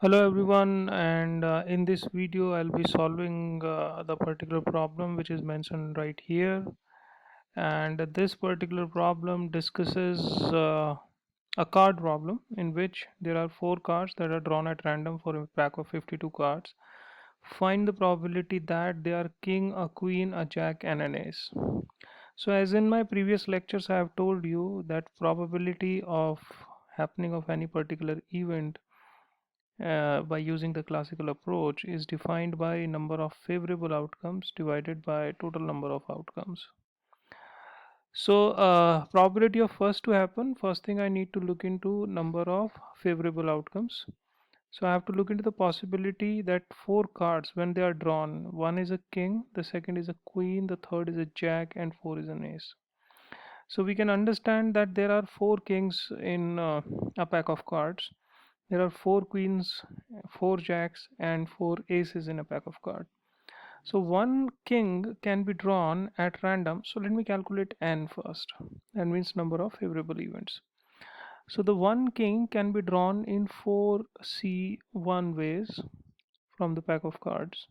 Hello everyone, and in this video I'll be solving the particular problem which is mentioned right here. And this particular problem discusses a card problem in which there are four cards that are drawn at random for a pack of 52 cards. Find the probability that they are king, a queen, a jack, and an ace. So as in my previous lectures I have told you that probability of happening of any particular event by using the classical approach is defined by number of favorable outcomes divided by total number of outcomes. So probability of first to happen, first thing I need to look into number of favorable outcomes. So I have to look into the possibility that four cards when they are drawn, one is a king, the second is a queen, the third is a jack, and four is an ace. So we can understand that there are four kings in a pack of cards. There are four queens, four jacks, and four aces in a pack of cards. So one king can be drawn at random. So let me calculate n first. That means number of favorable events. So the one king can be drawn in 4C1 ways from the pack of cards.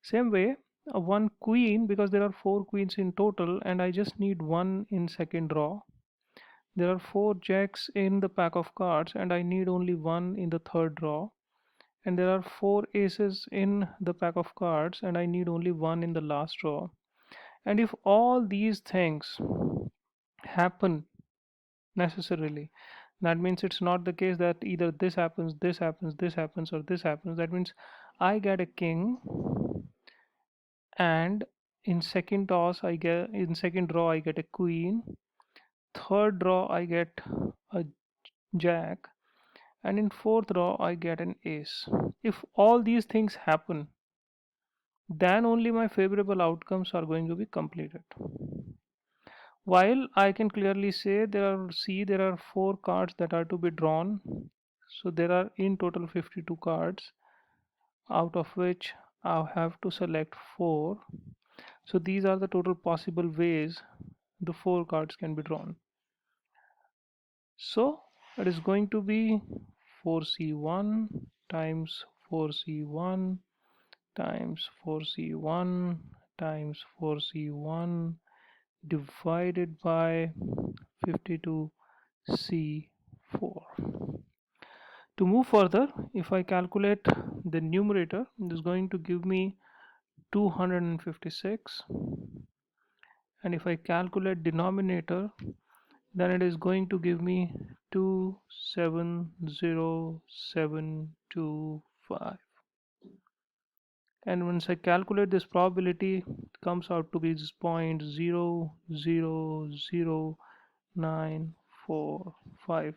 Same way, one queen, because there are four queens in total and I just need one in second draw. There are four jacks in the pack of cards and I need only one in the third draw. And there are four aces in the pack of cards and I need only one in the last draw. And if all these things happen necessarily, that means it's not the case that either this happens, this happens, this happens, or this happens. That means I get a king, and in second draw I get a queen, third draw I get a jack, and in fourth draw I get an ace. If all these things happen, then only my favorable outcomes are going to be completed. While I can clearly say there are four cards that are to be drawn. So there are in total 52 cards, out of which I have to select four. So these are the total possible ways the four cards can be drawn. So it is going to be 4C1 times 4C1 times 4C1 times 4C1 divided by 52C4. To move further, if I calculate the numerator, it is going to give me 256, and if I calculate denominator, then it is going to give me 270725. And once I calculate this probability, it comes out to be 0.0000945.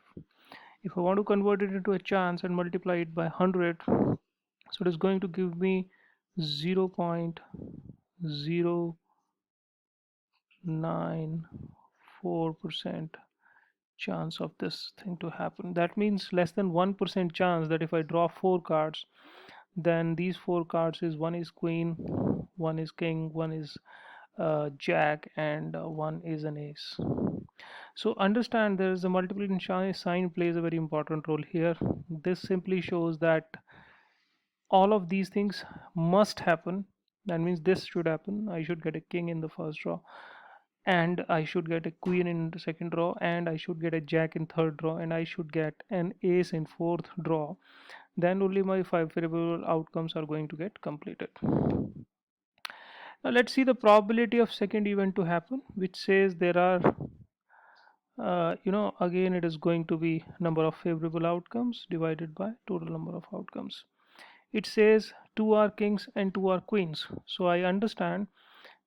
If I want to convert it into a chance and multiply it by 100, so it is going to give me 0.094% chance of this thing to happen. That means less than 1% chance that if I draw four cards, then these four cards is one is queen, one is king, one is jack, and one is an ace. So understand there is a multiplication sign plays a very important role here. This simply shows that all of these things must happen. That means this should happen. I should get a king in the first draw, and I should get a queen in the second draw, and I should get a jack in third draw, and I should get an ace in fourth draw. Then only my five favorable outcomes are going to get completed. Now let's see the probability of second event to happen, which says there are again it is going to be number of favorable outcomes divided by total number of outcomes. It says two are kings and two are queens. So I understand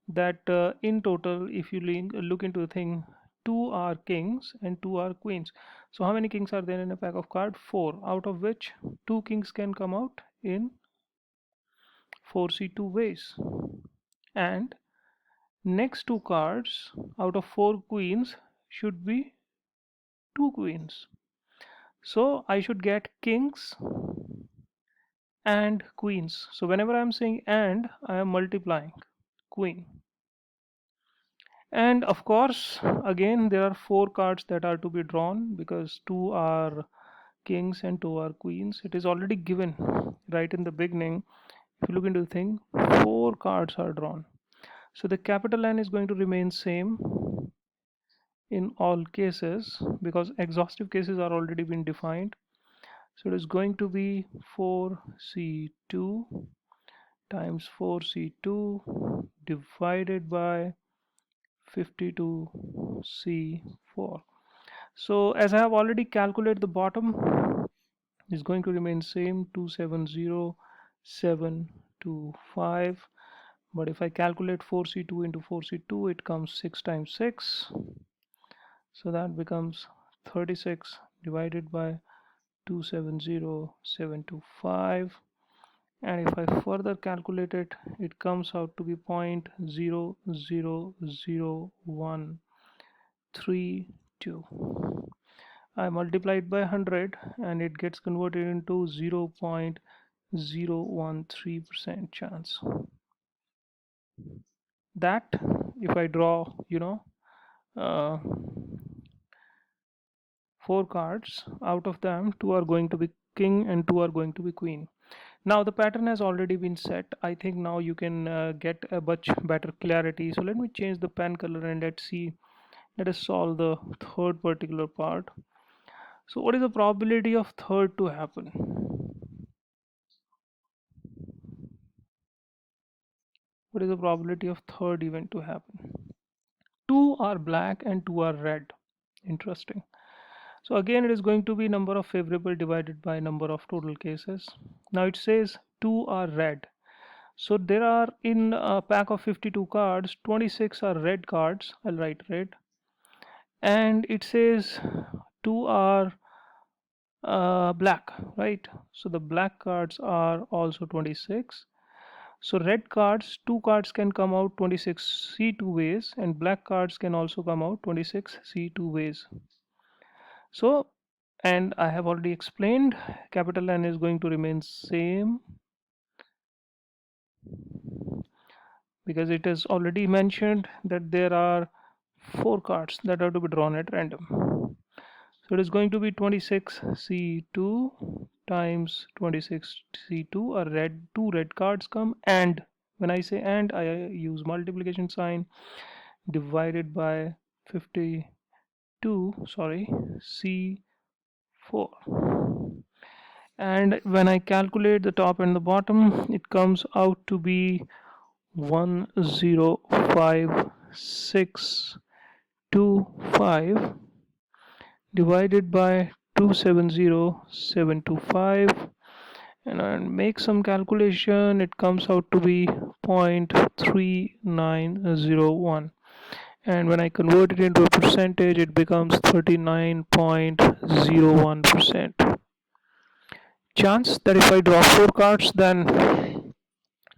that in total, if you look into the thing, two are kings and two are queens. So how many kings are there in a pack of cards? Four, out of which two kings can come out in 4C2 ways. And next two cards out of four queens should be two queens. So I should get kings and queens. So whenever I'm saying and, I am multiplying queen. And of course, again, there are four cards that are to be drawn because two are kings and 2 are queens. It is already given right in the beginning. If you look into the thing, 4 cards are drawn. So the capital N is going to remain same in all cases because exhaustive cases are already been defined. So it is going to be 4c2 times 4c2 divided by 52c4. So as I have already calculated, the bottom is going to remain same, 270725. But if I calculate 4c2 into 4c2, it comes 6 times 6. So that becomes 36 divided by 270725. And if I further calculate it, it comes out to be 0.0000132. I multiply it by 100 and it gets converted into 0.013% chance. That if I draw, uh, 4 cards, out of them 2 are going to be king and 2 are going to be queen. Now the pattern has already been set. I think now you can get a much better clarity. So let me change the pen color and let us solve the third particular part. So what is the probability of third to happen? What is the probability of third event to happen? 2 are black and 2 are red. Interesting. So again, it is going to be number of favorable divided by number of total cases. Now it says 2 are red. So there are in a pack of 52 cards, 26 are red cards. I'll write red. And it says 2 are black, right? So the black cards are also 26. So red cards, 2 cards can come out 26C2 ways, and black cards can also come out 26C2 ways. So, and I have already explained, capital N is going to remain same because it is already mentioned that there are 4 cards that are to be drawn at random. So it is going to be 26C2 times 26C2, a red, 2 red cards come, and when I say and, I use multiplication sign, divided by 52, sorry, C4. And when I calculate the top and the bottom, it comes out to be 105,625 divided by 270,725, and I make some calculation. It comes out to be 0.3901, and when I convert it into a percentage, it becomes 39.01% chance that if I draw 4 cards, then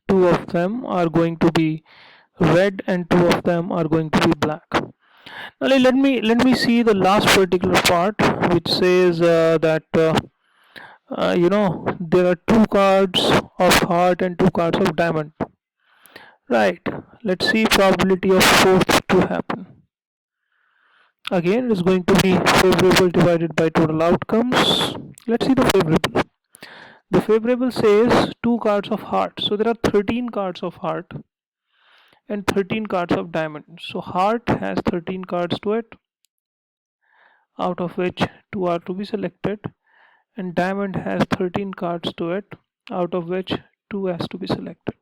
2 of them are going to be red and 2 of them are going to be black. Now let me see the last particular part, which says that there are 2 cards of heart and 2 cards of diamond. Right. Let's see probability of fourth to happen. Again, it is going to be favorable divided by total outcomes. Let's see the favorable. The favorable says 2 cards of heart. So there are 13 cards of heart and 13 cards of diamond. So heart has 13 cards to it, out of which 2 are to be selected, and diamond has 13 cards to it, out of which 2 has to be selected.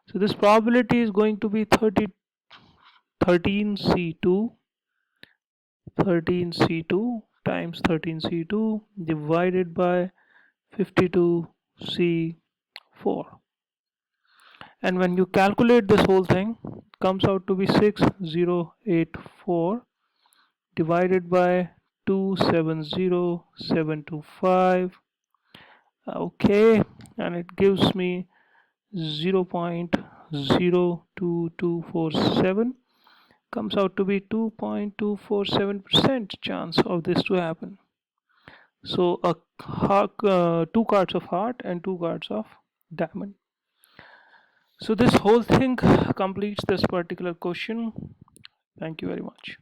So this probability is going to be 13C2 times 13C2 divided by 52C4. And when you calculate this whole thing, it comes out to be 6084 divided by 270,725. Okay, and it gives me 0.02247, comes out to be 2.247% chance of this to happen. So 2 cards of heart and 2 cards of diamond. So this whole thing completes this particular question. Thank you very much.